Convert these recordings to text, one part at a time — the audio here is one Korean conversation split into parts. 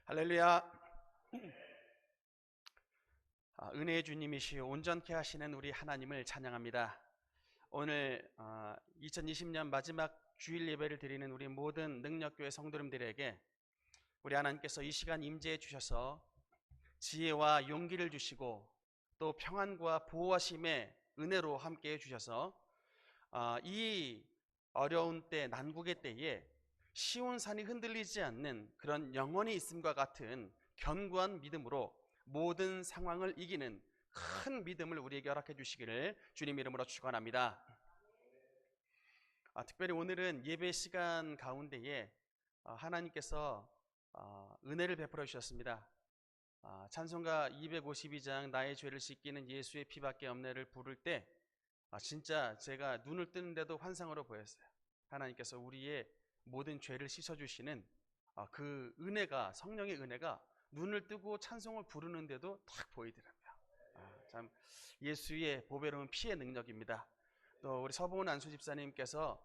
할렐루야. 은혜의 주님이시여 온전케 하시는 우리 하나님을 찬양합니다. 오늘 2020년 마지막 주일 예배를 드리는 우리 모든 능력교회 성도님들에게 우리 하나님께서 이 시간 임재해 주셔서 지혜와 용기를 주시고 또 평안과 보호하심의 은혜로 함께 해주셔서 이 어려운 때, 난국의 때에 시온 산이 흔들리지 않는 그런 영원히 있음과 같은 견고한 믿음으로 모든 상황을 이기는 큰 믿음을 우리에게 허락해 주시기를 주님 이름으로 축원합니다. 특별히 오늘은 예배 시간 가운데에 하나님께서 은혜를 베풀어 주셨습니다. 찬송가 252장 나의 죄를 씻기는 예수의 피밖에 없네를 부를 때 진짜 제가 눈을 뜨는데도 환상으로 보였어요. 하나님께서 우리의 모든 죄를 씻어주시는 그 은혜가, 성령의 은혜가 눈을 뜨고 찬송을 부르는데도 딱 보이더라고요. 참 예수의 보배로운 피의 능력입니다. 또 우리 서보은 안수 집사님께서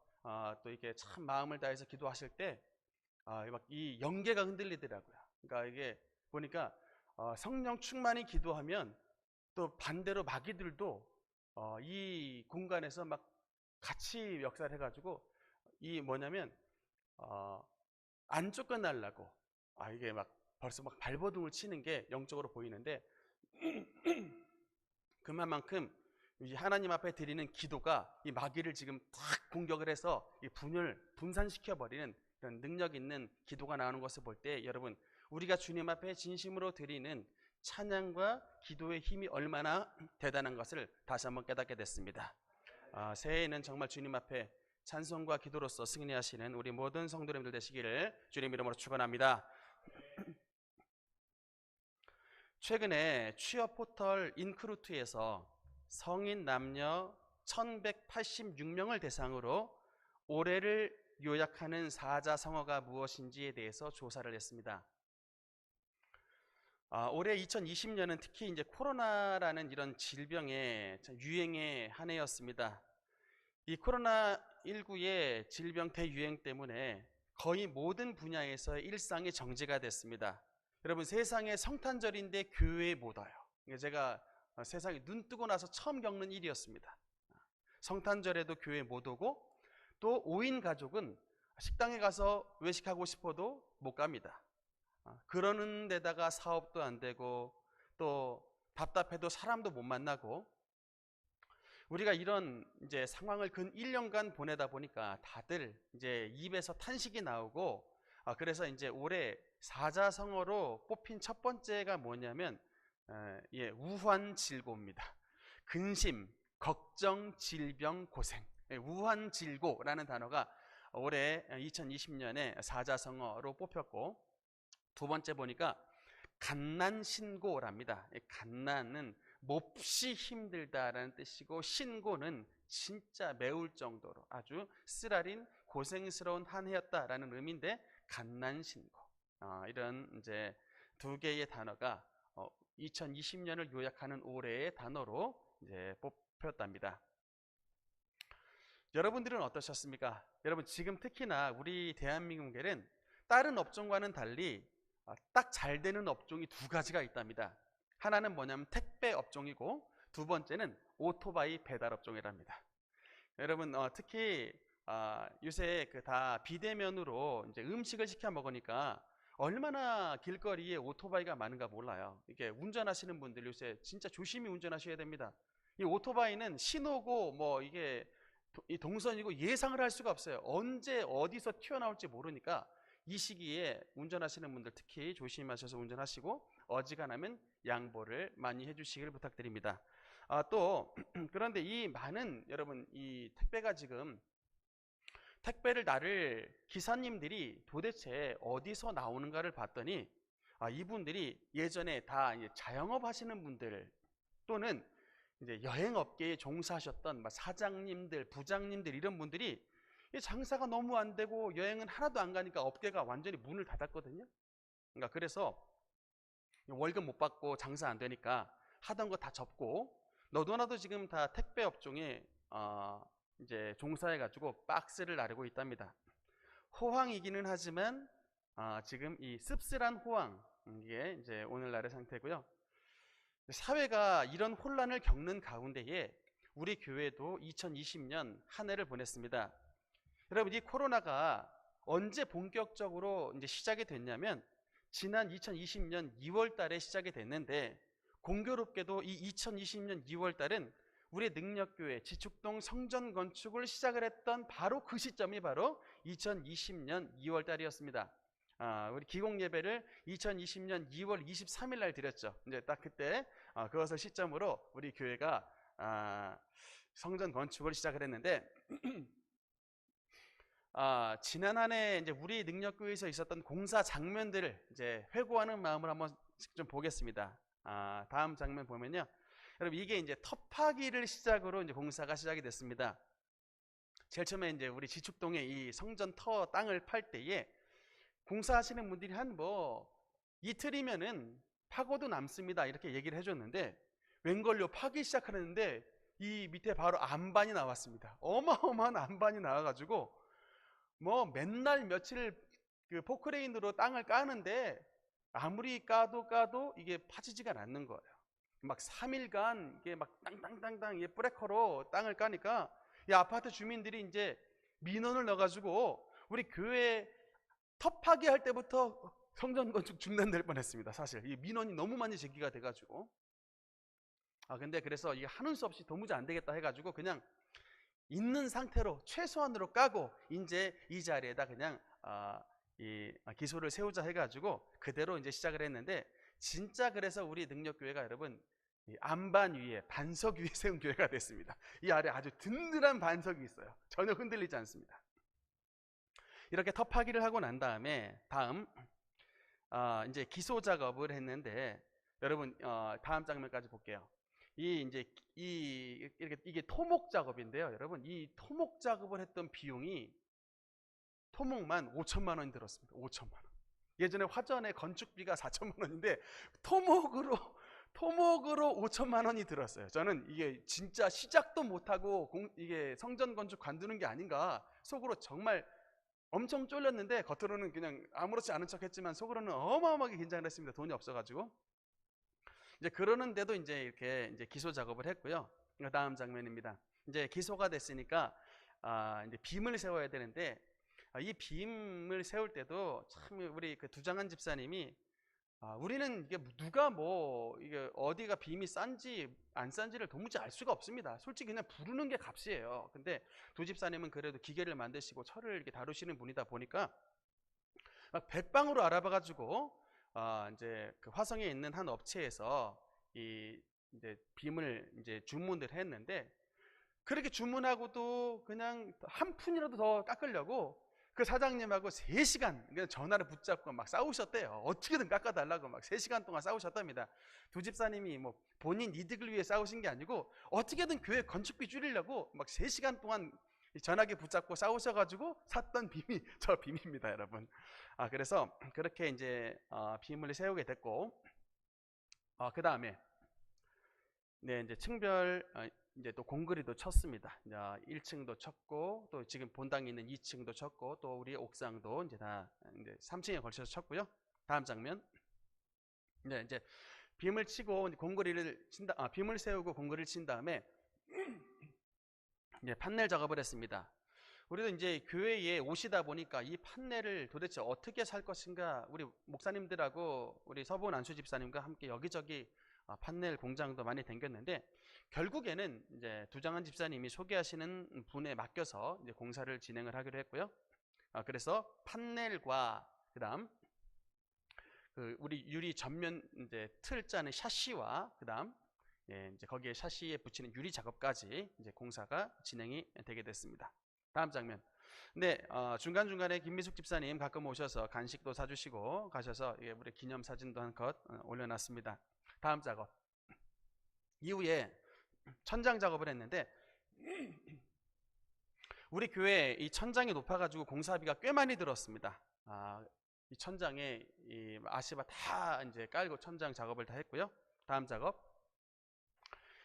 또 이렇게 참 마음을 다해서 기도하실 때 막 이 영계가 흔들리더라고요. 그러니까 이게 보니까 성령 충만히 기도하면 또 반대로 마귀들도 이 공간에서 막 같이 역사를 해가지고 이 뭐냐면 안 쫓겨나려고 이게 막 벌써 막 발버둥을 치는 게 영적으로 보이는데 그만큼 하나님 앞에 드리는 기도가 이 마귀를 지금 탁 공격을 해서 이 분산시켜 버리는 그런 능력 있는 기도가 나오는 것을 볼 때 여러분 우리가 주님 앞에 진심으로 드리는 찬양과 기도의 힘이 얼마나 대단한 것을 다시 한번 깨닫게 됐습니다. 새해에는 정말 주님 앞에 찬송과 기도로서 승리하시는 우리 모든 성도님들 되시기를 주님 이름으로 축원합니다. 최근에 취업 포털 인크루트에서 성인 남녀 1186명을 대상으로 올해를 요약하는 사자성어가 무엇인지에 대해서 조사를 했습니다. 올해 2020년은 특히 이제 코로나라는 이런 질병의 유행의 한 해였습니다. 이 코로나19의 질병 대유행 때문에 거의 모든 분야에서 일상이 정지가 됐습니다. 여러분 세상에 성탄절인데 교회에 못 와요. 제가 세상에 눈 뜨고 나서 처음 겪는 일이었습니다. 성탄절에도 교회에 못 오고 또 5인 가족은 식당에 가서 외식하고 싶어도 못 갑니다. 그러는 데다가 사업도 안 되고 또 답답해도 사람도 못 만나고 우리가 이런 이제 상황을 근 1년간 보내다 보니까 다들 이제 입에서 탄식이 나오고 그래서 이제 올해 사자성어로 뽑힌 첫 번째가 뭐냐면 우환질고입니다. 근심, 걱정, 질병, 고생. 우환질고라는 단어가 올해 2020년에 사자성어로 뽑혔고 두 번째 보니까 갓난신고랍니다. 갓난은 몹시 힘들다라는 뜻이고 신고는 진짜 매울 정도로 아주 쓰라린 고생스러운 한 해였다라는 의미인데 갓난신고 이런 이제 두 개의 단어가 2020년을 요약하는 올해의 단어로 이제 뽑혔답니다. 여러분들은 어떠셨습니까? 여러분 지금 특히나 우리 대한민국에는 다른 업종과는 달리 딱 잘 되는 업종이 두 가지가 있답니다. 하나는 뭐냐면 택배 업종이고 두 번째는 오토바이 배달 업종이랍니다. 여러분 특히 요새 다 비대면으로 이제 음식을 시켜 먹으니까 얼마나 길거리에 오토바이가 많은가 몰라요. 이게 운전하시는 분들 요새 진짜 조심히 운전하셔야 됩니다. 이 오토바이는 신호고 뭐 이게 동선이고 예상을 할 수가 없어요. 언제 어디서 튀어나올지 모르니까 이 시기에 운전하시는 분들 특히 조심하셔서 운전하시고 어지간하면 양보를 많이 해주시길 부탁드립니다. 또 그런데 이 많은 여러분 이 택배가 지금 택배를 나를 기사님들이 도대체 어디서 나오는가를 봤더니 이분들이 예전에 다 자영업 하시는 분들 또는 이제 여행업계에 종사하셨던 사장님들, 부장님들 이런 분들이 장사가 너무 안 되고 여행은 하나도 안 가니까 업계가 완전히 문을 닫았거든요. 그러니까 그래서 월급 못 받고 장사 안 되니까 하던 거 다 접고 너도나도 지금 다 택배 업종에 이제 종사해가지고 박스를 나르고 있답니다. 호황이기는 하지만 지금 이 씁쓸한 호황, 이게 이제 오늘날의 상태고요. 사회가 이런 혼란을 겪는 가운데에 우리 교회도 2020년 한 해를 보냈습니다. 여러분, 이 코로나가 언제 본격적으로 이제 시작이 됐냐면 지난 2020년 2월 달에 시작이 됐는데, 공교롭게도 이 2020년 2월 달은 우리 능력교회 지축동 성전 건축을 시작을 했던 바로 그 시점이 바로 2020년 2월 달이었습니다. 우리 기공 예배를 2020년 2월 23일 날 드렸죠. 이제 딱 그때 그것을 시점으로 우리 교회가 성전 건축을 시작을 했는데 지난 한 해 이제 우리 능력교회에서 있었던 공사 장면들을 이제 회고하는 마음으로 한번 좀 보겠습니다. 다음 장면 보면요, 여러분, 이게 이제 터파기를 시작으로 이제 공사가 시작이 됐습니다. 제일 처음에 이제 우리 지축동에 이 성전 터 땅을 팔 때에 공사하시는 분들이 한 이틀이면은 파고도 남습니다, 이렇게 얘기를 해줬는데, 웬걸요, 파기 시작하는데 이 밑에 바로 안반이 나왔습니다. 어마어마한 안반이 나와가지고 뭐 맨날 며칠 그 포크레인으로 땅을 까는데 아무리 까도 이게 파지지가 않는 거예요. 막 3일간 이게 막 땅땅땅땅 이게 브레커로 땅을 까니까 이 아파트 주민들이 이제 민원을 넣어가지고 우리 교회 텃파기 할 때부터 성전 건축 중단될 뻔했습니다. 사실 이 민원이 너무 많이 제기가 돼가지고 근데 그래서 이게 하는 수 없이 도무지 안 되겠다 해가지고 그냥 있는 상태로 최소한으로 까고 이제 이 자리에다 그냥 이 기소를 세우자 해가지고 그대로 이제 시작을 했는데, 진짜 그래서 우리 능력교회가 여러분 이 안반 위에 반석 위에 세운 교회가 됐습니다. 이 아래 아주 든든한 반석이 있어요. 전혀 흔들리지 않습니다. 이렇게 터파기를 하고 난 다음에 다음 이제 기소 작업을 했는데, 여러분 다음 장면까지 볼게요. 이게 토목 작업인데요. 여러분, 이 토목 작업을 했던 비용이 토목만 5천만 원이 들었습니다. 5천만 원. 예전에 화전의 건축비가 4천만 원인데 토목으로 5천만 원이 들었어요. 저는 이게 진짜 시작도 못하고 이게 성전 건축 관두는 게 아닌가 속으로 정말 엄청 쫄렸는데, 겉으로는 그냥 아무렇지 않은 척 했지만 속으로는 어마어마하게 긴장을 했습니다. 돈이 없어가지고. 이제 그러는데도 이제 이렇게 이제 기소 작업을 했고요. 다음 장면입니다. 이제 기소가 됐으니까 이제 빔을 세워야 되는데, 이 빔을 세울 때도 참 우리 그 두장한 집사님이 우리는 이게 누가 이게 어디가 빔이 싼지 안 싼지를 도무지 알 수가 없습니다. 솔직히 그냥 부르는 게 값이에요. 근데 두 집사님은 그래도 기계를 만드시고 철을 이렇게 다루시는 분이다 보니까 막 백방으로 알아봐가지고 이제 그 화성에 있는 한 업체에서 이제 빔을 이제 주문을 했는데, 그렇게 주문하고도 그냥 한 푼이라도 더 깎으려고 그 사장님하고 3시간 그냥 전화를 붙잡고 막 싸우셨대요. 어떻게든 깎아달라고 막 3시간 동안 싸우셨답니다. 두 집사님이 뭐 본인 이득을 위해 싸우신 게 아니고 어떻게든 교회 건축비 줄이려고 막 3시간 동안 전화기 붙잡고 싸우셔가지고 샀던 빔이 저 빔입니다, 여러분. 그래서 그렇게 이제 빔을 세우게 됐고, 그 다음에 네, 이제 층별 이제 또 공그리도 쳤습니다. 1층도 쳤고, 또 지금 본당에 있는 2층도 쳤고, 또 우리 옥상도 이제 다 이제 3층에 걸쳐서 쳤고요. 다음 장면. 네, 이제 빔을 치고 공그리를 친다. 빔을 세우고 공그리를 친 다음에 이제 판넬 작업을 했습니다. 우리도 이제 교회에 오시다 보니까 이 판넬을 도대체 어떻게 살 것인가, 우리 목사님들하고 우리 서본 안수 집사님과 함께 여기저기 판넬 공장도 많이 댕겼는데, 결국에는 이제 두장한 집사님이 소개하시는 분에 맡겨서 이제 공사를 진행을 하기로 했고요. 그래서 판넬과 그다음 그 우리 유리 전면 이제 틀 짜는 샤시와 그다음 이제 거기에 샤시에 붙이는 유리 작업까지 이제 공사가 진행이 되게 됐습니다. 다음 장면. 네, 중간중간에 김미숙 집사님 가끔 오셔서 간식도 사주시고 가셔서 우리 기념 사진도 한 컷 올려놨습니다. 다음 작업. 이후에 천장 작업을 했는데, 우리 교회 이 천장이 높아가지고 공사비가 꽤 많이 들었습니다. 이 천장에 이 아시바 다 이제 깔고 천장 작업을 다 했고요. 다음 작업.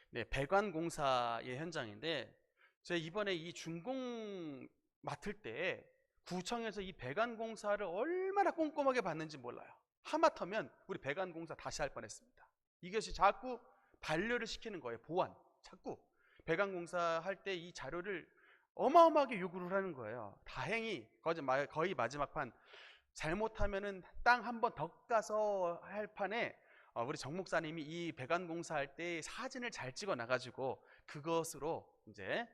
네, 배관 공사의 현장인데, 제가 이번에 이 준공 맡을 때 구청에서 이 배관 공사를 얼마나 꼼꼼하게 봤는지 몰라요. 하마터면 우리 배관 공사 다시 할 뻔했습니다. 이것이 자꾸 반려를 시키는 거예요. 보완. 자꾸 배관 공사 할 때 이 자료를 어마어마하게 요구를 하는 거예요. 다행히 거의 마지막 판, 잘못하면은 땅 한 번 더 까서 할 판에 우리 정 목사님이 이 배관 공사할 때 사진을 잘 찍어 놔가지고 그것으로 이제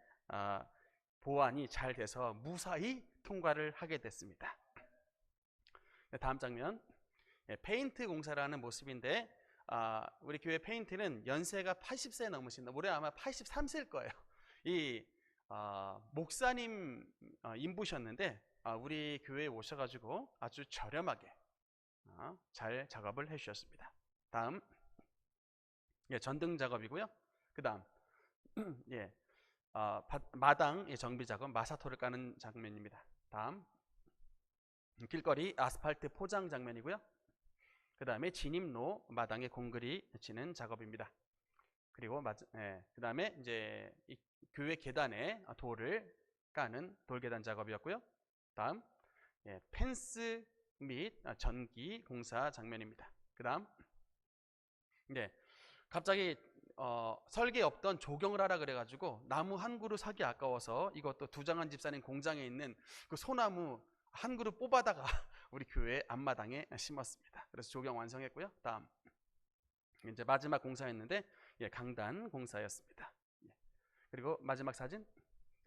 보완이 잘 돼서 무사히 통과를 하게 됐습니다. 다음 장면, 페인트 공사를 하는 모습인데 우리 교회 페인트는 연세가 80세 넘으신다. 올해 아마 83세일 거예요. 이 목사님 인부셨는데 우리 교회에 오셔가지고 아주 저렴하게 잘 작업을 해주셨습니다. 다음, 전등 작업이고요. 그 다음, 마당 정비 작업, 마사토를 까는 장면입니다. 다음, 길거리 아스팔트 포장 장면이고요. 그 다음에 진입로 마당에 공글이 치는 작업입니다. 그리고 그 다음에 이제 이 교회 계단에 돌을 까는 돌계단 작업이었고요. 다음, 펜스 및 전기 공사 장면입니다. 그 다음, 갑자기 설계 없던 조경을 하라 그래가지고 나무 한 그루 사기 아까워서 이것도 두장한 집사님 공장에 있는 그 소나무 한 그루 뽑아다가 우리 교회 앞마당에 심었습니다. 그래서 조경 완성했고요. 다음, 이제 마지막 공사였는데 강단 공사였습니다. 그리고 마지막 사진,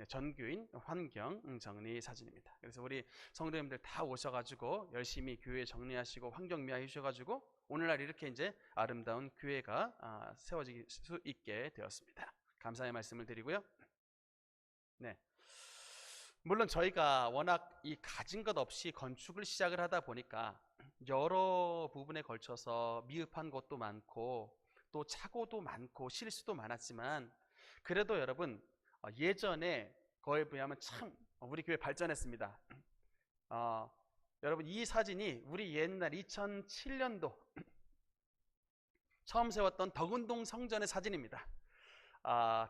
전교인 환경 정리 사진입니다. 그래서 우리 성도님들 다 오셔가지고 열심히 교회 정리하시고 환경 미화해 주셔가지고 오늘날 이렇게 이제 아름다운 교회가 세워질 수 있게 되었습니다. 감사의 말씀을 드리고요. 물론 저희가 워낙 이 가진 것 없이 건축을 시작을 하다 보니까 여러 부분에 걸쳐서 미흡한 것도 많고 또 착오도 많고 실수도 많았지만 그래도 여러분 예전에 거에 비하면 참 우리 교회 발전했습니다. 여러분 이 사진이 우리 옛날 2007년도 처음 세웠던 덕운동 성전의 사진입니다.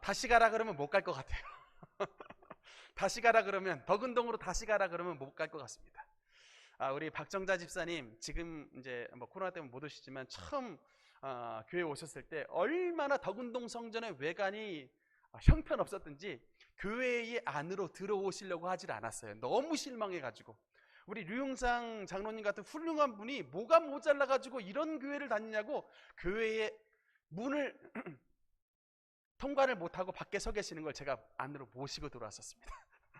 다시 가라 그러면 못 갈 것 같아요. 다시 가라 그러면 덕운동으로 다시 가라 그러면 못 갈 것 같습니다. 우리 박정자 집사님 지금 이제 뭐 코로나 때문에 못 오시지만 처음 교회 오셨을 때 얼마나 덕운동 성전의 외관이 형편없었든지 교회의 안으로 들어오시려고 하질 않았어요. 너무 실망해가지고. 우리 류용상 장로님 같은 훌륭한 분이 뭐가 모자라가지고 이런 교회를 다니냐고 교회의 문을 통과를 못하고 밖에 서 계시는 걸 제가 안으로 모시고 들어왔었습니다.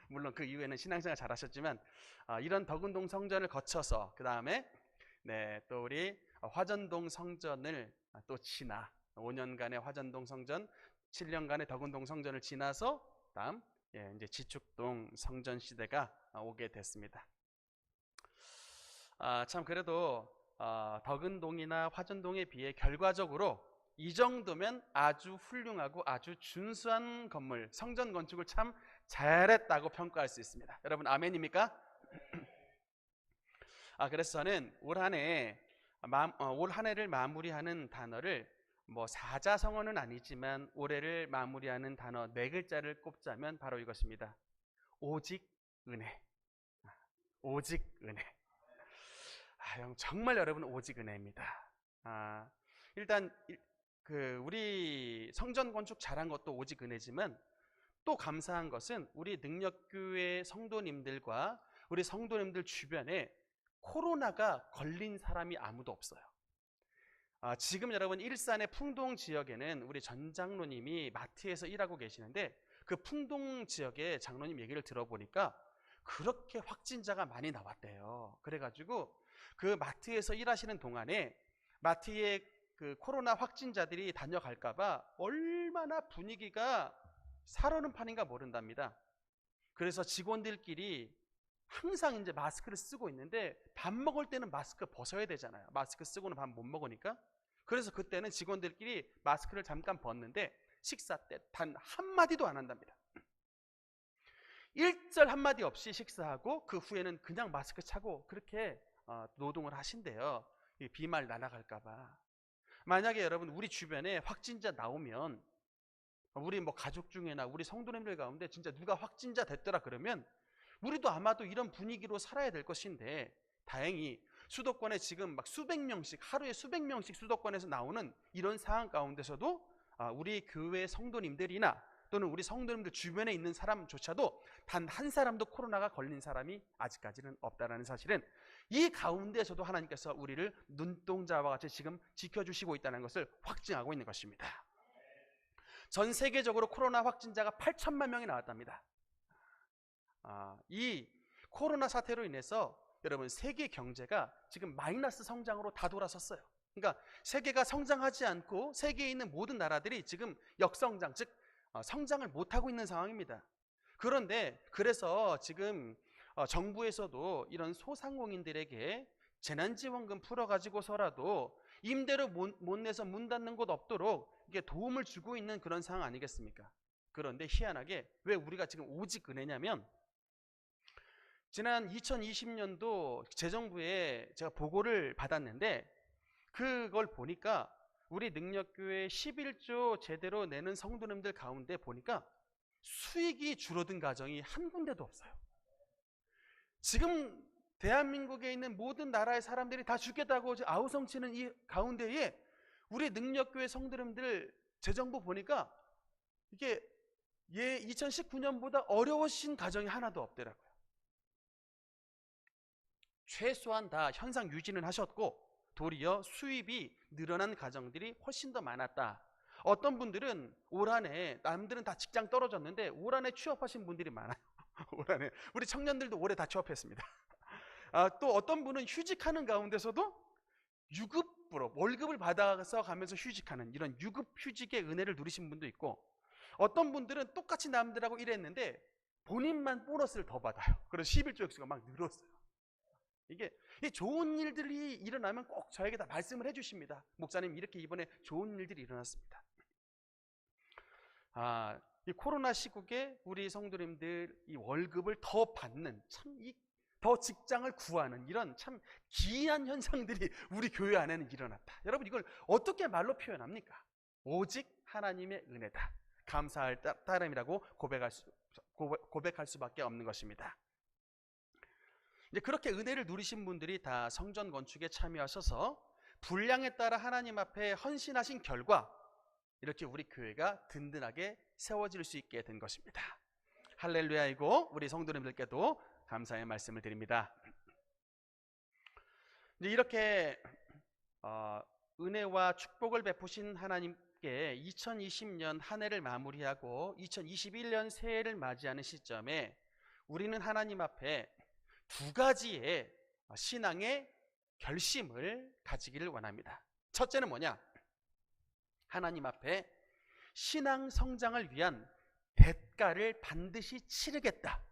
물론 그 이후에는 신앙생활 잘하셨지만 이런 덕운동 성전을 거쳐서 그 다음에 또 우리 화전동 성전을 또 지나 5년간의 화전동 성전, 7년간의 덕운동 성전을 지나서 다음 이제 지축동 성전 시대가 오게 됐습니다. 참 그래도 덕운동이나 화전동에 비해 결과적으로 이 정도면 아주 훌륭하고 아주 준수한 건물, 성전 건축을 참 잘했다고 평가할 수 있습니다. 여러분 아멘입니까? 그래서 저는 올 한 해를 마무리하는 단어를 뭐 사자성어는 아니지만 올해를 마무리하는 단어 4글자를 꼽자면 바로 이것입니다. 오직 은혜. 오직 은혜. 정말 여러분 오직 은혜입니다. 일단 우리 성전 건축 잘한 것도 오직 은혜지만 또 감사한 것은 우리 능력교회 성도님들과 우리 성도님들 주변에 코로나가 걸린 사람이 아무도 없어요. 지금 여러분 일산의 풍동 지역에는 우리 전 장로님이 마트에서 일하고 계시는데 그 풍동 지역의 장로님 얘기를 들어보니까 그렇게 확진자가 많이 나왔대요. 그래가지고 그 마트에서 일하시는 동안에 마트에 그 코로나 확진자들이 다녀갈까봐 얼마나 분위기가 살얼음 판인가 모른답니다. 그래서 직원들끼리 항상 이제 마스크를 쓰고 있는데 밥 먹을 때는 마스크 벗어야 되잖아요. 마스크 쓰고는 밥 못 먹으니까. 그래서 그때는 직원들끼리 마스크를 잠깐 벗는데 식사 때 단 한마디도 안 한답니다. 일절 한마디 없이 식사하고 그 후에는 그냥 마스크 차고 그렇게 노동을 하신대요. 비말 날아갈까봐. 만약에 여러분 우리 주변에 확진자 나오면 우리 뭐 가족 중에나 우리 성도님들 가운데 진짜 누가 확진자 됐더라 그러면 우리도 아마도 이런 분위기로 살아야 될 것인데 다행히 수도권에 지금 막 수백 명씩, 하루에 수백 명씩 수도권에서 나오는 이런 상황 가운데서도 우리 교회 성도님들이나 또는 우리 성도님들 주변에 있는 사람조차도 단 한 사람도 코로나가 걸린 사람이 아직까지는 없다는 사실은, 이 가운데서도 하나님께서 우리를 눈동자와 같이 지금 지켜주시고 있다는 것을 확증하고 있는 것입니다. 전 세계적으로 코로나 확진자가 8천만 명이 나왔답니다. 이 코로나 사태로 인해서 여러분 세계 경제가 지금 마이너스 성장으로 다 돌아섰어요. 그러니까 세계가 성장하지 않고 세계에 있는 모든 나라들이 지금 역성장, 즉 성장을 못하고 있는 상황입니다. 그런데 그래서 지금 정부에서도 이런 소상공인들에게 재난지원금 풀어가지고서라도 임대료 못 내서 문 닫는 곳 없도록 이게 도움을 주고 있는 그런 상황 아니겠습니까? 그런데 희한하게 왜 우리가 지금 오직 은혜냐면, 지난 2020년도 재정부에 제가 보고를 받았는데 그걸 보니까 우리 능력교회 11조 제대로 내는 성도님들 가운데 보니까 수익이 줄어든 가정이 한 군데도 없어요. 지금 대한민국에 있는 모든 나라의 사람들이 다 죽겠다고 아우성치는 이 가운데에 우리 능력교회 성도님들 재정부 보니까 이게 2019년보다 어려우신 가정이 하나도 없더라고요. 최소한 다 현상 유지는 하셨고 도리어 수입이 늘어난 가정들이 훨씬 더 많았다. 어떤 분들은 올 한해, 남들은 다 직장 떨어졌는데 올 한해 취업하신 분들이 많아요. 올 한해 우리 청년들도 올해 다 취업했습니다. 또 어떤 분은 휴직하는 가운데서도 유급으로 월급을 받아서 가면서 휴직하는 이런 유급 휴직의 은혜를 누리신 분도 있고, 어떤 분들은 똑같이 남들하고 일했는데 본인만 보너스를 더 받아요. 그래서 11조 액수가 막 늘었어요. 이게 좋은 일들이 일어나면 꼭 저에게 다 말씀을 해주십니다. 목사님, 이렇게 이번에 좋은 일들이 일어났습니다. 이 코로나 시국에 우리 성도님들 이 월급을 더 받는, 참 더 직장을 구하는 이런 참 기이한 현상들이 우리 교회 안에는 일어났다. 여러분, 이걸 어떻게 말로 표현합니까? 오직 하나님의 은혜다, 감사할 따름이라고 고백할 수밖에 없는 것입니다. 이제 그렇게 은혜를 누리신 분들이 다 성전 건축에 참여하셔서 분량에 따라 하나님 앞에 헌신하신 결과 이렇게 우리 교회가 든든하게 세워질 수 있게 된 것입니다. 할렐루야이고 우리 성도님들께도 감사의 말씀을 드립니다. 이제 이렇게 은혜와 축복을 베푸신 하나님께 2020년 한 해를 마무리하고 2021년 새해를 맞이하는 시점에 우리는 하나님 앞에 두 가지의 신앙의 결심을 가지기를 원합니다. 첫째는 뭐냐? 하나님 앞에 신앙 성장을 위한 대가를 반드시 치르겠다.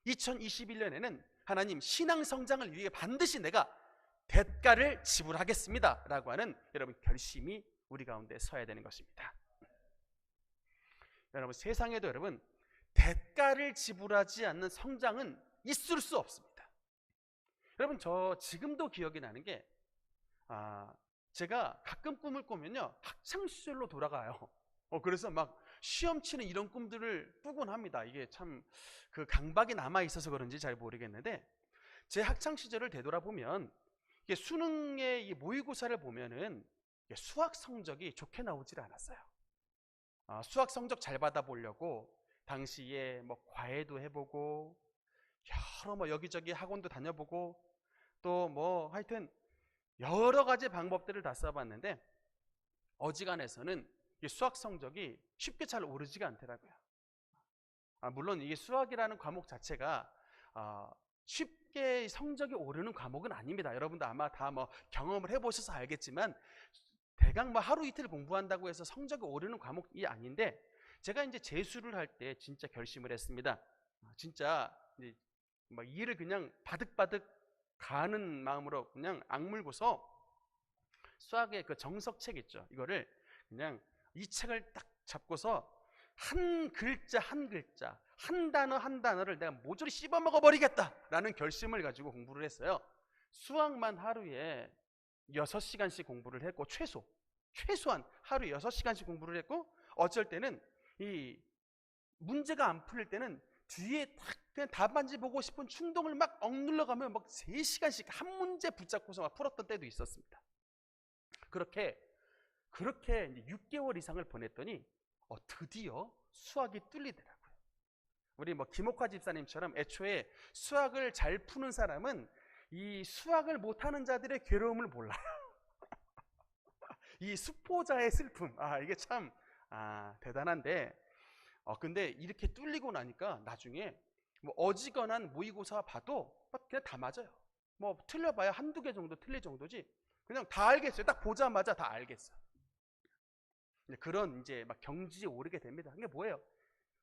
2021년에는 하나님, 신앙 성장을 위해 반드시 내가 대가를 지불하겠습니다 라고 하는 여러분 결심이 우리 가운데 서야 되는 것입니다. 여러분, 세상에도 여러분 대가를 지불하지 않는 성장은 있을 수 없습니다. 여러분, 저 지금도 기억이 나는 게 제가 가끔 꿈을 꾸면요 학창시절로 돌아가요. 그래서 막 시험 치는 이런 꿈들을 꾸곤 합니다. 이게 참 그 강박이 남아 있어서 그런지 잘 모르겠는데, 제 학창 시절을 되돌아보면 이게 수능의 이 모의고사를 보면은 수학 성적이 좋게 나오질 않았어요. 수학 성적 잘 받아보려고 당시에 뭐 과외도 해보고 여러 뭐 여기저기 학원도 다녀보고 또 뭐 하여튼 여러 가지 방법들을 다 써봤는데 어지간해서는 이 수학 성적이 쉽게 잘 오르지가 않더라고요. 물론 이게 수학이라는 과목 자체가 쉽게 성적이 오르는 과목은 아닙니다. 여러분도 아마 다 뭐 경험을 해보셔서 알겠지만 대강 뭐 하루 이틀 공부한다고 해서 성적이 오르는 과목이 아닌데, 제가 이제 재수를 할 때 진짜 결심을 했습니다. 진짜 이제 막 이를 그냥 바득바득 가는 마음으로 그냥 악물고서 수학의 그 정석책 있죠. 이거를 그냥 이 책을 딱 잡고서 한 글자 한 글자, 한 단어 한 단어를 내가 모조리 씹어먹어 버리겠다라는 결심을 가지고 공부를 했어요. 수학만 하루에 6시간씩 공부를 했고, 최소한 하루에 6시간씩 공부를 했고, 어쩔 때는 이 문제가 안 풀릴 때는 뒤에 딱 그냥 답안지 보고 싶은 충동을 막 억눌러 가면 막 3시간씩 한 문제 붙잡고서 막 풀었던 때도 있었습니다. 그렇게 이제 6개월 이상을 보냈더니 드디어 수학이 뚫리더라고요. 우리 뭐 김옥화 집사님처럼 애초에 수학을 잘 푸는 사람은 이 수학을 못하는 자들의 괴로움을 몰라요. 이 수포자의 슬픔, 이게 참 대단한데, 근데 이렇게 뚫리고 나니까 나중에 뭐 어지간한 모의고사 봐도 그냥 다 맞아요. 뭐 틀려봐야 한두 개 정도 틀릴 정도지 그냥 다 알겠어요. 딱 보자마자 다 알겠어요. 그런 이제 막 경지에 오르게 됩니다. 이게 뭐예요?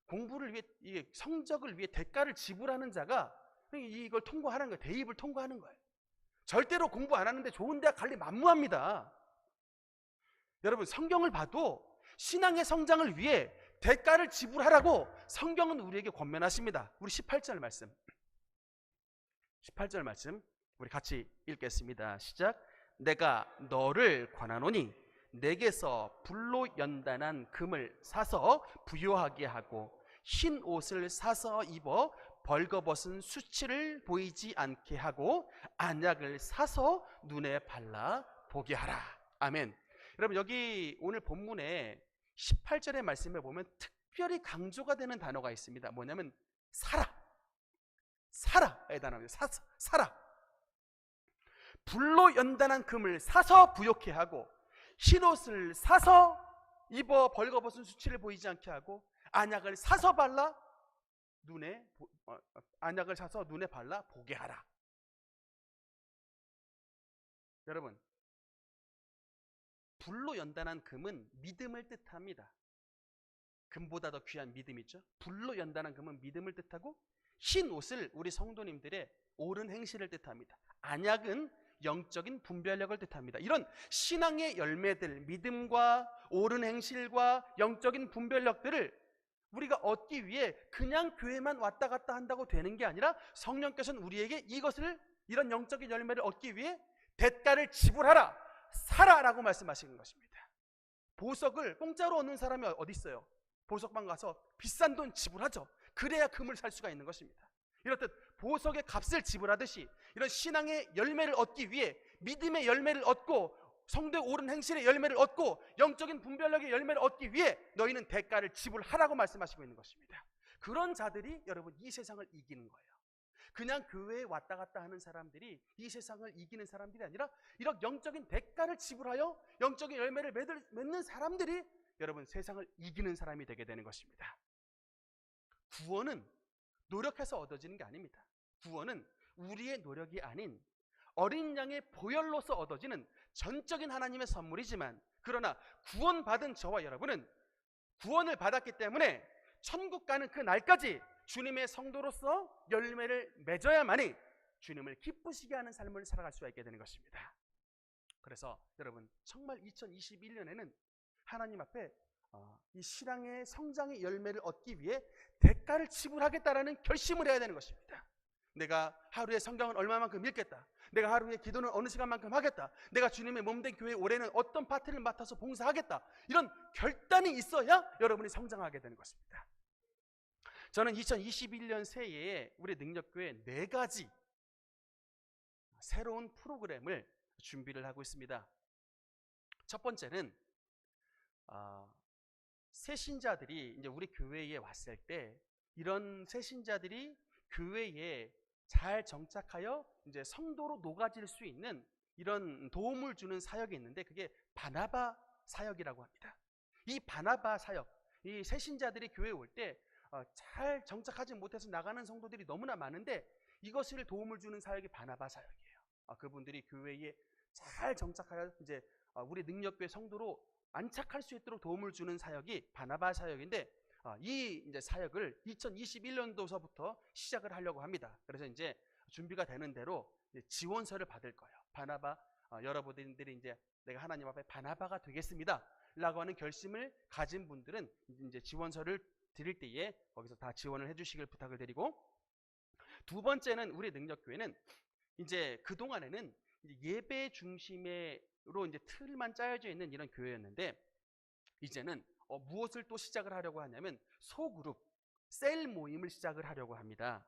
공부를 위해, 이게 성적을 위해 대가를 지불하는 자가 이걸 통과하는 거예요. 대입을 통과하는 거예요. 절대로 공부 안 하는데 좋은 대학 갈 리 만무합니다. 여러분, 성경을 봐도 신앙의 성장을 위해 대가를 지불하라고 성경은 우리에게 권면하십니다. 우리 18절 말씀. 18절 말씀 우리 같이 읽겠습니다. 시작. 내가 너를 권하노니 내게서 불로 연단한 금을 사서 부요하게 하고 흰 옷을 사서 입어 벌거벗은 수치를 보이지 않게 하고 안약을 사서 눈에 발라 보게 하라. 아멘. 여러분, 여기 오늘 본문에 18절의 말씀에 보면 특별히 강조가 되는 단어가 있습니다. 뭐냐면 사라. 사라의 단어입니다. 사라. 불로 연단한 금을 사서 부요케 하고 흰옷을 사서 입어 벌거벗은 수치를 보이지 않게 하고 안약을 사서 발라 눈에 발라 보게 하라. 여러분, 불로 연단한 금은 믿음을 뜻합니다. 금보다 더 귀한 믿음 있죠? 불로 연단한 금은 믿음을 뜻하고 흰 옷을 우리 성도님들의 옳은 행실을 뜻합니다. 안약은 영적인 분별력을 뜻합니다. 이런 신앙의 열매들, 믿음과 옳은 행실과 영적인 분별력들을 우리가 얻기 위해 그냥 교회만 왔다 갔다 한다고 되는 게 아니라 성령께서는 우리에게 이런 영적인 열매를 얻기 위해 대가를 지불하라, 사라라고 말씀하시는 것입니다. 보석을 공짜로 얻는 사람이 어디 있어요? 보석방 가서 비싼 돈 지불하죠. 그래야 금을 살 수가 있는 것입니다. 이렇듯 보석의 값을 지불하듯이 이런 신앙의 열매를 얻기 위해 믿음의 열매를 얻고 성도의 옳은 행실의 열매를 얻고 영적인 분별력의 열매를 얻기 위해 너희는 대가를 지불하라고 말씀하시고 있는 것입니다. 그런 자들이 여러분 이 세상을 이기는 거예요. 그냥 교회에 왔다 갔다 하는 사람들이 이 세상을 이기는 사람들이 아니라 이런 영적인 대가를 지불하여 영적인 열매를 맺는 사람들이 여러분 세상을 이기는 사람이 되게 되는 것입니다. 구원은 노력해서 얻어지는 게 아닙니다. 구원은 우리의 노력이 아닌 어린 양의 보혈로서 얻어지는 전적인 하나님의 선물이지만, 그러나 구원받은 저와 여러분은 구원을 받았기 때문에 천국 가는 그 날까지 주님의 성도로서 열매를 맺어야만이 주님을 기쁘시게 하는 삶을 살아갈 수가 있게 되는 것입니다. 그래서 여러분 정말 2021년에는 하나님 앞에 이 신앙의 성장의 열매를 얻기 위해 대가를 지불하겠다라는 결심을 해야 되는 것입니다. 내가 하루에 성경은 얼마만큼 읽겠다. 내가 하루에 기도는 어느 시간만큼 하겠다. 내가 주님의 몸된 교회 올해는 어떤 파트를 맡아서 봉사하겠다. 이런 결단이 있어야 여러분이 성장하게 되는 것입니다. 저는 2021년 새해에 우리 능력교회 4가지 새로운 프로그램을 준비를 하고 있습니다. 첫 번째는 새신자들이 이제 우리 교회에 왔을 때 이런 새신자들이 교회에 잘 정착하여 이제 성도로 녹아질 수 있는 이런 도움을 주는 사역이 있는데 그게 바나바 사역이라고 합니다. 이 바나바 사역, 이 새신자들이 교회에 올 때 잘 정착하지 못해서 나가는 성도들이 너무나 많은데 이것을 도움을 주는 사역이 바나바 사역이에요. 그분들이 교회에 잘 정착하여 이제 우리 능력교회 성도로 안착할 수 있도록 도움을 주는 사역이 바나바 사역인데 이 이제 사역을 2021년도서부터 시작을 하려고 합니다. 그래서 이제 준비가 되는 대로 이제 지원서를 받을 거예요. 바나바 여러분들이 이제 내가 하나님 앞에 바나바가 되겠습니다라고 하는 결심을 가진 분들은 이제 지원서를 드릴 때에 거기서 다 지원을 해주시길 부탁을 드리고, 두 번째는 우리 능력교회는 이제 그 동안에는 예배 중심으로 이제 틀만 짜여져 있는 이런 교회였는데 이제는 무엇을 또 시작을 하려고 하냐면 소그룹, 셀 모임을 시작을 하려고 합니다.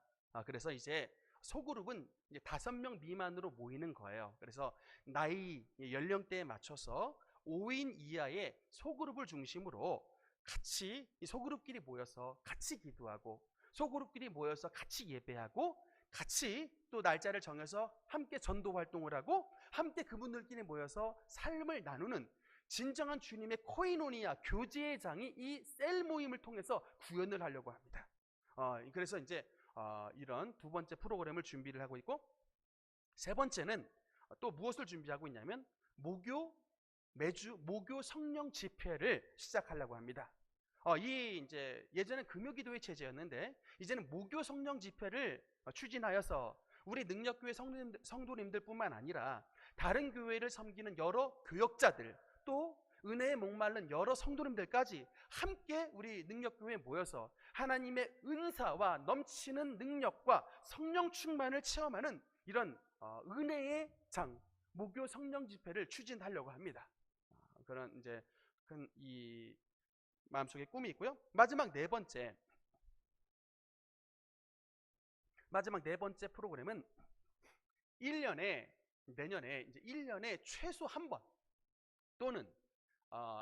그래서 이제 소그룹은 이제 5명 미만으로 모이는 거예요. 그래서 나이 연령대에 맞춰서 5인 이하의 소그룹을 중심으로 같이 이 소그룹끼리 모여서 같이 기도하고 소그룹끼리 모여서 같이 예배하고 같이 또 날짜를 정해서 함께 전도 활동을 하고 함께 그분들끼리 모여서 삶을 나누는 진정한 주님의 코이노니아 교제의 장이 이 셀 모임을 통해서 구현을 하려고 합니다. 그래서 이제 이런 두 번째 프로그램을 준비를 하고 있고, 세 번째는 또 무엇을 준비하고 있냐면 매주 목요 성령 집회를 시작하려고 합니다. 이 이제 예전엔 금요기도회 체제였는데 이제는 목요 성령 집회를 추진하여서 우리 능력교회 성도님들뿐만 아니라 다른 교회를 섬기는 여러 교역자들 또 은혜에 목마른 여러 성도님들까지 함께 우리 능력교회에 모여서 하나님의 은사와 넘치는 능력과 성령 충만을 체험하는 이런 은혜의 장 목요 성령 집회를 추진하려고 합니다. 그런 이제 이 마음속에 꿈이 있고요. 마지막 네 번째 프로그램은 내년에 이제 1년에 최소 한 번 또는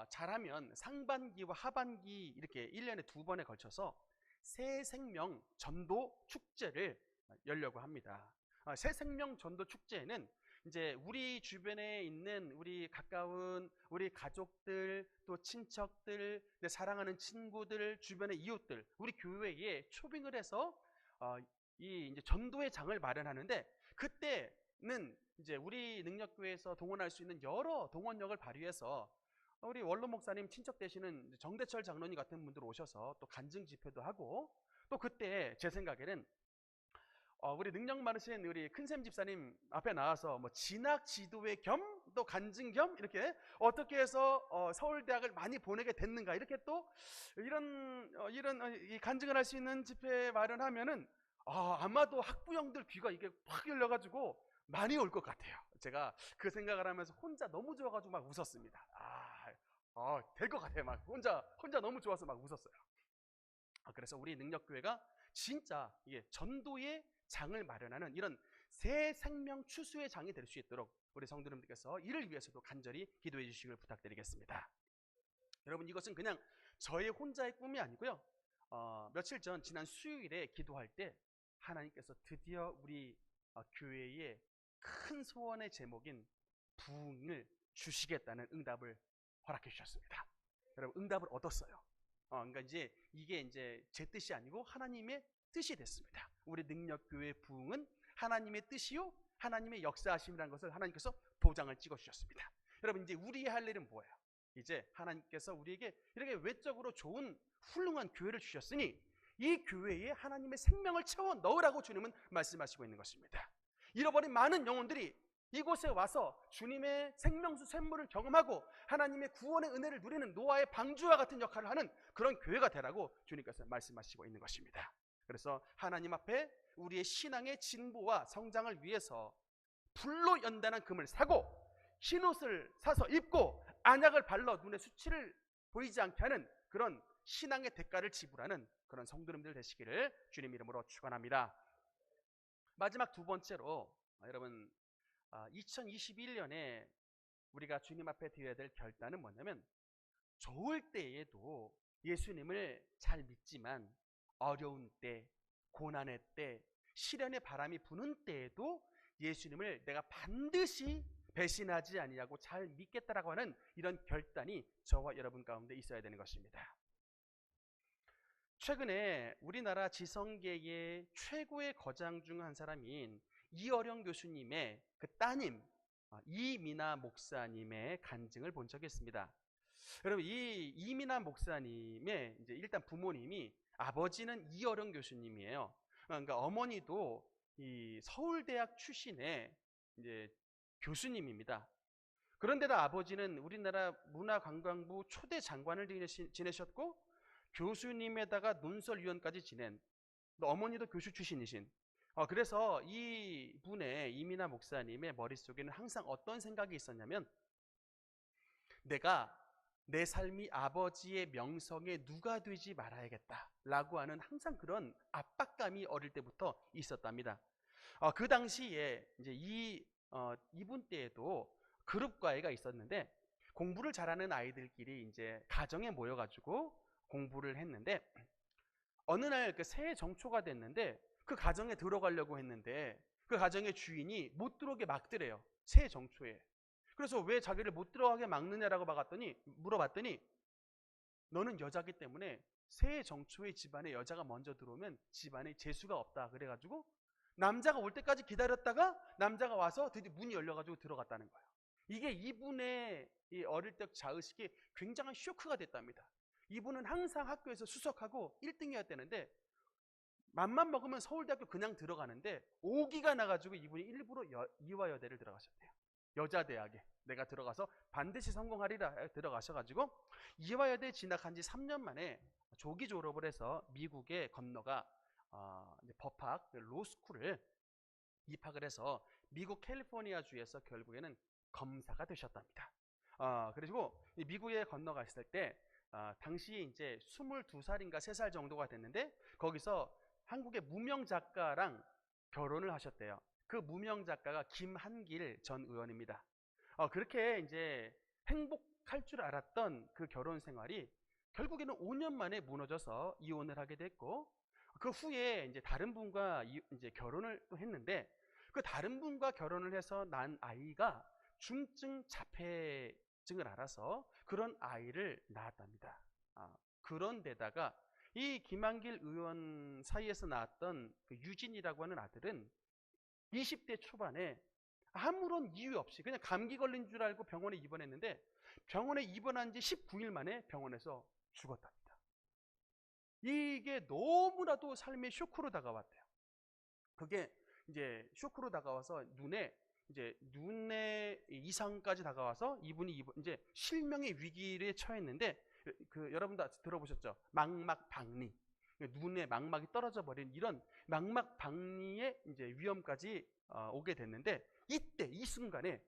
잘하면 상반기와 하반기 이렇게 1년에 2번에 걸쳐서 새 생명 전도 축제를 열려고 합니다. 새 생명 전도 축제에는 이제 우리 주변에 있는 우리 가까운 우리 가족들 또 친척들 내 사랑하는 친구들 주변의 이웃들 우리 교회에 초빙을 해서 이 이제 전도의 장을 마련하는데 그때는 이제 우리 능력교회에서 동원할 수 있는 여러 동원력을 발휘해서 우리 원로 목사님 친척 되시는 정대철 장로님 같은 분들 오셔서 또 간증 집회도 하고 또 그때 제 생각에는 우리 능력 많으신 우리 큰샘 집사님 앞에 나와서 뭐 진학 지도회 겸 또 간증 겸 이렇게 어떻게 해서 서울대학을 많이 보내게 됐는가 이렇게 또 이런 이 간증을 할 수 있는 집회 마련하면은 아마도 학부형들 귀가 이게 확 열려가지고 많이 올 것 같아요. 제가 그 생각을 하면서 혼자 너무 좋아가지고 막 웃었습니다. 될 것 같아요. 막 혼자 너무 좋아서 막 웃었어요. 그래서 우리 능력교회가 진짜 이게 전도의 장을 마련하는 이런 새 생명 추수의 장이 될 수 있도록 우리 성도님들께서 이를 위해서도 간절히 기도해 주시길 부탁드리겠습니다. 여러분 이것은 그냥 저의 혼자의 꿈이 아니고요. 며칠 전 지난 수요일에 기도할 때 하나님께서 드디어 우리 교회의 큰 소원의 제목인 부흥을 주시겠다는 응답을 허락해 주셨습니다. 여러분 응답을 얻었어요. 그러니까 이게 이제 제 뜻이 아니고 하나님의 뜻이 됐습니다. 우리 능력교회 부흥은 하나님의 뜻이요 하나님의 역사하심이라는 것을 하나님께서 도장을 찍어 주셨습니다. 여러분 이제 우리 할 일은 뭐예요? 이제 하나님께서 우리에게 이렇게 외적으로 좋은 훌륭한 교회를 주셨으니 이 교회에 하나님의 생명을 채워 넣으라고 주님은 말씀하시고 있는 것입니다. 잃어버린 많은 영혼들이 이곳에 와서 주님의 생명수 샘물을 경험하고 하나님의 구원의 은혜를 누리는 노아의 방주와 같은 역할을 하는 그런 교회가 되라고 주님께서 말씀하시고 있는 것입니다. 그래서 하나님 앞에 우리의 신앙의 진보와 성장을 위해서 불로 연단한 금을 사고 흰옷을 사서 입고 안약을 발라 눈에 수치를 보이지 않게 하는 그런 신앙의 대가를 지불하는 그런 성도님들 되시기를 주님 이름으로 축원합니다. 마지막 두 번째로 여러분 2021년에 우리가 주님 앞에 드려야 될 결단은 뭐냐면 좋을 때에도 예수님을 잘 믿지만 어려운 때, 고난의 때, 시련의 바람이 부는 때에도 예수님을 내가 반드시 배신하지 아니하고 잘 믿겠다라고 하는 이런 결단이 저와 여러분 가운데 있어야 되는 것입니다. 최근에 우리나라 지성계의 최고의 거장 중 한 사람인 이어령 교수님의 그 따님 이민아 목사님의 간증을 본 적이 있습니다. 여러분 이 이민아 목사님의 이제 일단 부모님이 아버지는 이어령 교수님이에요. 그러니까 어머니도 이 서울대학 출신의 이제 교수님입니다. 그런데다 아버지는 우리나라 문화관광부 초대 장관을 지내셨고 교수님에다가 논설위원까지 지낸 어머니도 교수 출신이신 그래서 이 분의 이민아 목사님의 머릿속에는 항상 어떤 생각이 있었냐면 내가 내 삶이 아버지의 명성에 누가 되지 말아야겠다라고 하는 항상 그런 압박감이 어릴 때부터 있었답니다. 그 당시에 이제 이분 때에도 그룹 과외가 있었는데 공부를 잘하는 아이들끼리 이제 가정에 모여가지고 공부를 했는데 어느 날 그 새해 정초가 됐는데 그 가정에 들어가려고 했는데 그 가정의 주인이 못 들어오게 막더래요. 새해 정초에. 그래서 왜 자기를 못 들어가게 막느냐라고 물어봤더니 너는 여자기 때문에 새해 정초에 집안에 여자가 먼저 들어오면 집안에 재수가 없다. 그래가지고 남자가 올 때까지 기다렸다가 남자가 와서 드디어 문이 열려가지고 들어갔다는 거예요. 이게 이분의 이 어릴 적 자의식이 굉장한 쇼크가 됐답니다. 이분은 항상 학교에서 수석하고 1등이었다는데 맘만 먹으면 서울대학교 그냥 들어가는데 오기가 나가지고 이분이 일부러 이화여대를 들어가셨대요. 여자대학에 내가 들어가서 반드시 성공하리라 들어가셔가지고 이화여대에 진학한 지 3년 만에 조기 졸업을 해서 미국에 건너가 법학 로스쿨을 입학을 해서 미국 캘리포니아 주에서 결국에는 검사가 되셨답니다. 그리고 미국에 건너갔을 때 당시 이제 22살인가 3살 정도가 됐는데 거기서 한국의 무명 작가랑 결혼을 하셨대요. 그 무명 작가가 김한길 전 의원입니다. 그렇게 이제 행복할 줄 알았던 그 결혼 생활이 결국에는 5년 만에 무너져서 이혼을 하게 됐고 그 후에 이제 다른 분과 이제 결혼을 또 했는데 그 다른 분과 결혼을 해서 난 아이가 중증 자폐증을 알아서 그런 아이를 낳았답니다. 그런데다가 이 김한길 의원 사이에서 낳았던 그 유진이라고 하는 아들은 20대 초반에 아무런 이유 없이 그냥 감기 걸린 줄 알고 병원에 입원했는데 병원에 입원한 지 19일 만에 병원에서 죽었답니다. 이게 너무나도 삶의 쇼크로 다가왔대요. 그게 이제 쇼크로 다가와서 눈에 이상까지 다가와서 이분이 이제 실명의 위기에 처했는데 여러분 다 들어보셨죠? 망막박리. 눈에 망막이 떨어져 버린 이런 망막박리의 이제 위험까지 오게 됐는데 이때 이 순간에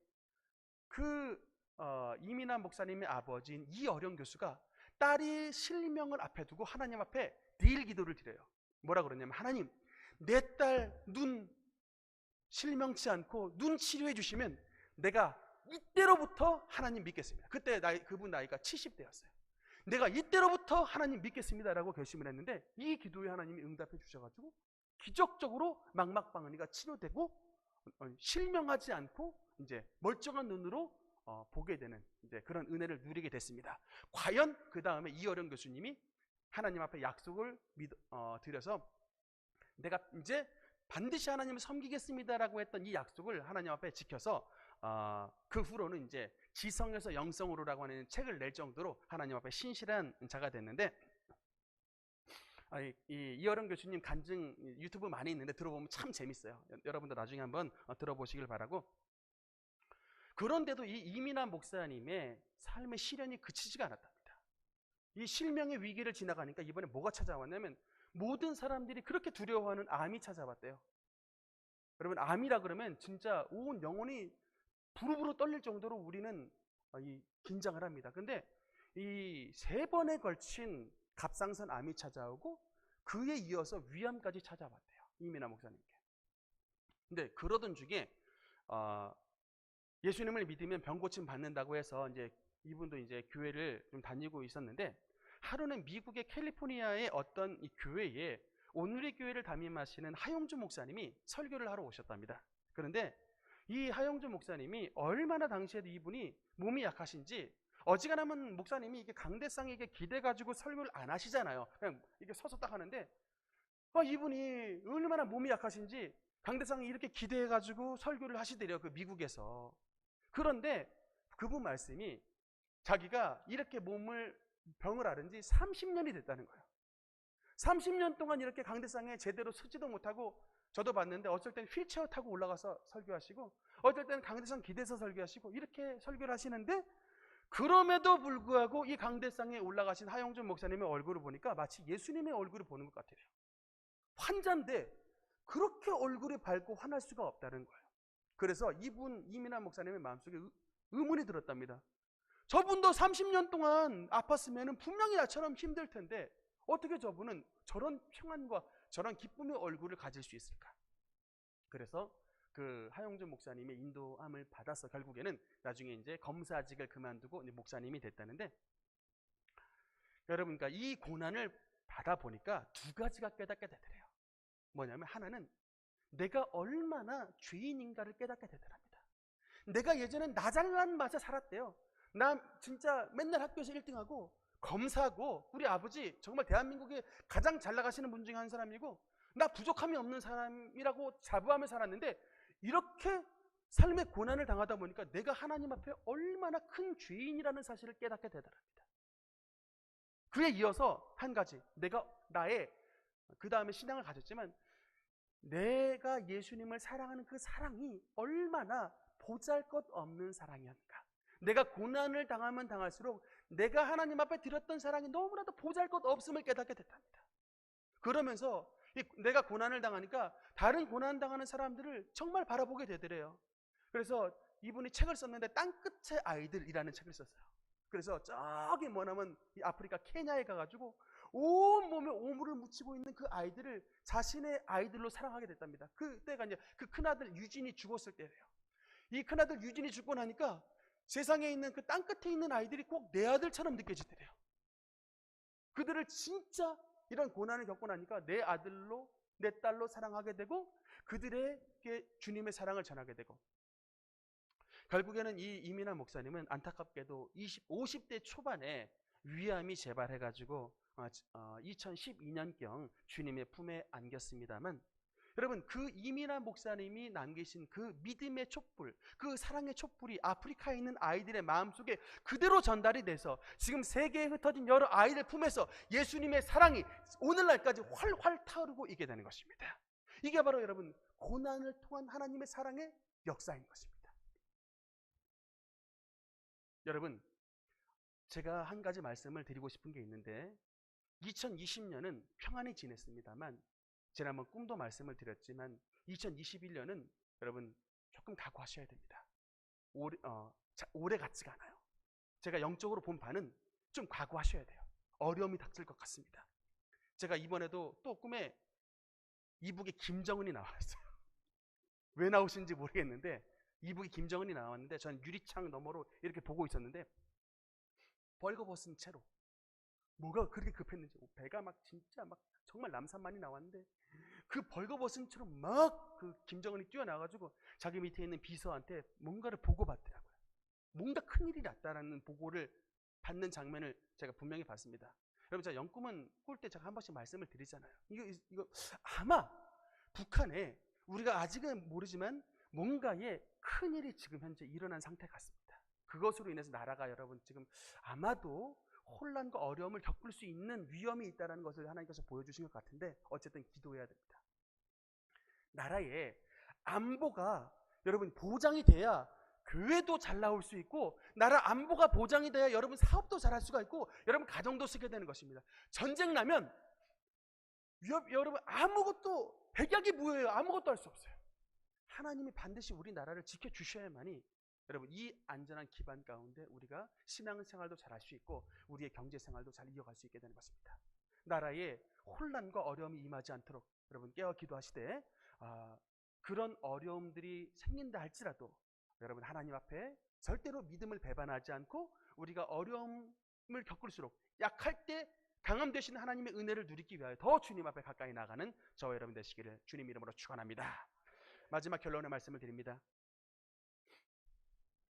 이민환 목사님의 아버지인 이어령 교수가 딸이 실명을 앞에 두고 하나님 앞에 늘 기도를 드려요. 뭐라 그러냐면 하나님 내 딸 눈 실명치 않고 눈 치료해 주시면 내가 이때로부터 하나님 믿겠습니다. 그때 그분 나이가 70대였어요. 내가 이때로부터 하나님 믿겠습니다라고 결심을 했는데 이 기도에 하나님이 응답해 주셔가지고 기적적으로 망막박리가 치료되고 실명하지 않고 이제 멀쩡한 눈으로 보게 되는 이제 그런 은혜를 누리게 됐습니다. 과연 그 다음에 이어령 교수님이 하나님 앞에 약속을 드려서 내가 이제 반드시 하나님을 섬기겠습니다라고 했던 이 약속을 하나님 앞에 지켜서 그 후로는 이제 지성에서 영성으로라고 하는 책을 낼 정도로 하나님 앞에 신실한 자가 됐는데 이어령 교수님 간증 유튜브 많이 있는데 들어보면 참 재밌어요. 여러분도 나중에 한번 들어보시길 바라고. 그런데도 이 이민환 목사님의 삶의 시련이 그치지가 않았답니다. 이 실명의 위기를 지나가니까 이번에 뭐가 찾아왔냐면 모든 사람들이 그렇게 두려워하는 암이 찾아왔대요. 여러분 암이라 그러면 진짜 온 영혼이 부르부르 떨릴 정도로 우리는 긴장을 합니다. 근데 이 3번에 걸친 갑상선 암이 찾아오고 그에 이어서 위암까지 찾아왔대요. 이민환 목사님께. 근데 그러던 중에 예수님을 믿으면 병고침 받는다고 해서 이제 이분도 이제 교회를 좀 다니고 있었는데 하루는 미국의 캘리포니아의 어떤 이 교회에 오늘의 교회를 담임하시는 하용주 목사님이 설교를 하러 오셨답니다. 그런데 이 하용주 목사님이 얼마나 당시에도 이분이 몸이 약하신지 어지간하면 목사님이 이게 강대상에 기대가지고 설교를 안 하시잖아요. 그냥 이렇게 서서 딱 하는데 이분이 얼마나 몸이 약하신지 강대상에 이렇게 기대해가지고 설교를 하시더래요. 그 미국에서. 그런데 그분 말씀이 자기가 이렇게 병을 앓은 지 30년이 됐다는 거예요. 30년 동안 이렇게 강대상에 제대로 서지도 못하고 저도 봤는데 어쩔 때는 휠체어 타고 올라가서 설교하시고 어쩔 때는 강대상 기대서 설교하시고 이렇게 설교를 하시는데 그럼에도 불구하고 이 강대상에 올라가신 하용준 목사님의 얼굴을 보니까 마치 예수님의 얼굴을 보는 것 같아요. 환자인데 그렇게 얼굴이 밝고 환할 수가 없다는 거예요. 그래서 이민환 목사님의 마음속에 의문이 들었답니다. 저분도 30년 동안 아팠으면 분명히 나처럼 힘들 텐데 어떻게 저분은 저런 평안과 저런 기쁨의 얼굴을 가질 수 있을까? 그래서 그 하용준 목사님의 인도함을 받아서 결국에는 나중에 이제 검사직을 그만두고 이제 목사님이 됐다는데, 여러분, 그러니까 이 고난을 받아 보니까 두 가지가 깨닫게 되더래요. 뭐냐면 하나는 내가 얼마나 죄인인가를 깨닫게 되더랍니다. 내가 예전엔 나 잘난 맛에 살았대요. 나 진짜 맨날 학교에서 1등하고 검사고, 우리 아버지 정말 대한민국에 가장 잘 나가시는 분 중에 한 사람이고 나 부족함이 없는 사람이라고 자부하며 살았는데, 이렇게 삶의 고난을 당하다 보니까 내가 하나님 앞에 얼마나 큰 죄인이라는 사실을 깨닫게 되더랍니다. 그에 이어서 한 가지, 내가 나의 그 다음에 신앙을 가졌지만 내가 예수님을 사랑하는 그 사랑이 얼마나 보잘것없는 사랑이었는가. 내가 고난을 당하면 당할수록 내가 하나님 앞에 드렸던 사랑이 너무나도 보잘것없음을 깨닫게 됐답니다. 그러면서 내가 고난을 당하니까 다른 고난 당하는 사람들을 정말 바라보게 되더래요. 그래서 이분이 책을 썼는데 땅끝의 아이들이라는 책을 썼어요. 그래서 저기 뭐냐면 이 아프리카 케냐에 가가지고 온몸에 오물을 묻히고 있는 그 아이들을 자신의 아이들로 사랑하게 됐답니다. 그때가 이제 그 큰아들 유진이 죽었을 때예요. 이 큰아들 유진이 죽고 나니까 세상에 있는 그 땅끝에 있는 아이들이 꼭 내 아들처럼 느껴지더래요. 그들을 진짜 이런 고난을 겪고 나니까 내 아들로, 내 딸로 사랑하게 되고 그들에게 주님의 사랑을 전하게 되고, 결국에는 이 이민환 목사님은 안타깝게도 50대 초반에 위암이 재발해가지고 2012년경 주님의 품에 안겼습니다만, 여러분, 그 이민환 목사님이 남기신 그 믿음의 촛불, 그 사랑의 촛불이 아프리카에 있는 아이들의 마음속에 그대로 전달이 돼서 지금 세계에 흩어진 여러 아이들 품에서 예수님의 사랑이 오늘날까지 활활 타오르고 있게 되는 것입니다. 이게 바로 여러분 고난을 통한 하나님의 사랑의 역사인 것입니다. 여러분, 제가 한 가지 말씀을 드리고 싶은 게 있는데, 2020년은 평안히 지냈습니다만, 지난번 꿈도 말씀을 드렸지만 2021년은 여러분 조금 각오하셔야 됩니다. 오래 같지가 않아요. 제가 영적으로 본 바는 좀 각오하셔야 돼요. 어려움이 닥칠 것 같습니다. 제가 이번에도 또 꿈에 이북의 김정은이 나왔어요. 왜 나오신지 모르겠는데 이북의 김정은이 나왔는데 전 유리창 너머로 이렇게 보고 있었는데, 벌거벗은 채로, 뭐가 그렇게 급했는지 배가 막 진짜 막 정말 남산만이 나왔는데 그 벌거벗은 채로 막 그 김정은이 뛰어나가지고 자기 밑에 있는 비서한테 뭔가를 보고받더라고요. 뭔가 큰일이 났다라는 보고를 받는 장면을 제가 분명히 봤습니다. 여러분, 제가 영꿈은 꿀 때 제가 한 번씩 말씀을 드리잖아요. 이거 아마 북한에 우리가 아직은 모르지만 뭔가의 큰일이 지금 현재 일어난 상태 같습니다. 그것으로 인해서 나라가 여러분 지금 아마도 혼란과 어려움을 겪을 수 있는 위험이 있다는 것을 하나님께서 보여주신 것 같은데, 어쨌든 기도해야 됩니다. 나라의 안보가 여러분 보장이 돼야 교회도 잘 나올 수 있고, 나라 안보가 보장이 돼야 여러분 사업도 잘할 수가 있고, 여러분 가정도 쓰게 되는 것입니다. 전쟁 나면 여러분 아무것도, 백약이 무효예요. 아무것도 할 수 없어요. 하나님이 반드시 우리 나라를 지켜주셔야만이 여러분 이 안전한 기반 가운데 우리가 신앙생활도 잘 할 수 있고 우리의 경제생활도 잘 이어갈 수 있게 되는 것입니다. 나라에 혼란과 어려움이 임하지 않도록 여러분 깨어 기도하시되, 그런 어려움들이 생긴다 할지라도 여러분 하나님 앞에 절대로 믿음을 배반하지 않고 우리가 어려움을 겪을수록 약할 때 강함 되신 하나님의 은혜를 누리기 위하여 더 주님 앞에 가까이 나가는 저와 여러분 되시기를 주님 이름으로 축원합니다. 마지막 결론의 말씀을 드립니다.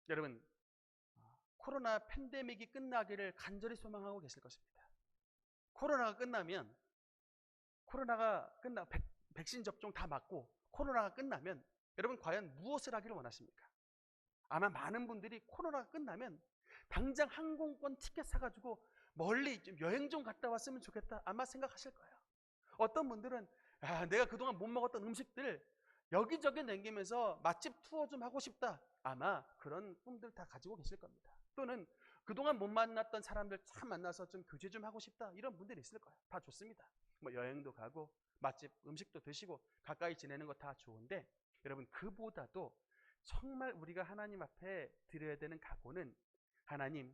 여러분, 코로나 팬데믹이 끝나기를 간절히 소망하고 계실 것입니다. 코로나가 끝나 백신 접종 다 맞고 코로나가 끝나면 여러분 과연 무엇을 하기를 원하십니까? 아마 많은 분들이 코로나가 끝나면 당장 항공권 티켓 사가지고 멀리 좀 여행 좀 갔다 왔으면 좋겠다 아마 생각하실 거예요. 어떤 분들은 내가 그동안 못 먹었던 음식들 여기저기 남기면서 맛집 투어 좀 하고 싶다, 아마 그런 꿈들 다 가지고 계실 겁니다. 또는 그동안 못 만났던 사람들 참 만나서 좀 교제 좀 하고 싶다, 이런 분들이 있을 거예요. 다 좋습니다. 뭐 여행도 가고 맛집 음식도 드시고 가까이 지내는 거 다 좋은데, 여러분 그보다도 정말 우리가 하나님 앞에 드려야 되는 각오는, 하나님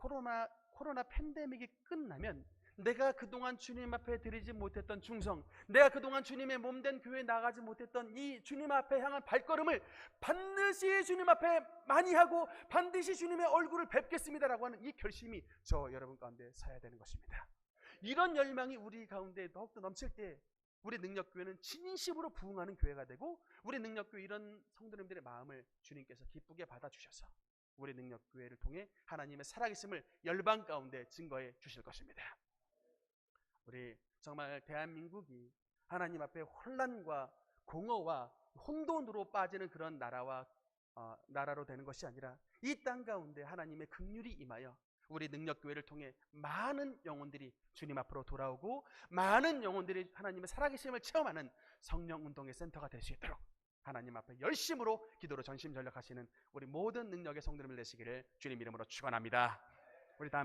코로나 팬데믹이 끝나면 내가 그동안 주님 앞에 드리지 못했던 충성, 내가 그동안 주님의 몸된 교회에 나가지 못했던 이 주님 앞에 향한 발걸음을 반드시 주님 앞에 많이 하고 반드시 주님의 얼굴을 뵙겠습니다라고 하는 이 결심이 저 여러분 가운데 서야 되는 것입니다. 이런 열망이 우리 가운데 더욱더 넘칠 때 우리 능력교회는 진심으로 부흥하는 교회가 되고, 우리 능력교회 이런 성도님들의 마음을 주님께서 기쁘게 받아주셔서 우리 능력교회를 통해 하나님의 살아계심을 열방 가운데 증거해 주실 것입니다. 우리 정말 대한민국이 하나님 앞에 혼란과 공허와 혼돈으로 빠지는 그런 나라로 되는 것이 아니라 이 땅 가운데 하나님의 긍휼이 임하여 우리 능력교회를 통해 많은 영혼들이 주님 앞으로 돌아오고 많은 영혼들이 하나님의 살아계심을 체험하는 성령운동의 센터가 될 수 있도록 하나님 앞에 열심으로 기도로 전심전력하시는 우리 모든 능력의 성도님을 되시기를 주님 이름으로 축원합니다. 우리 다 함께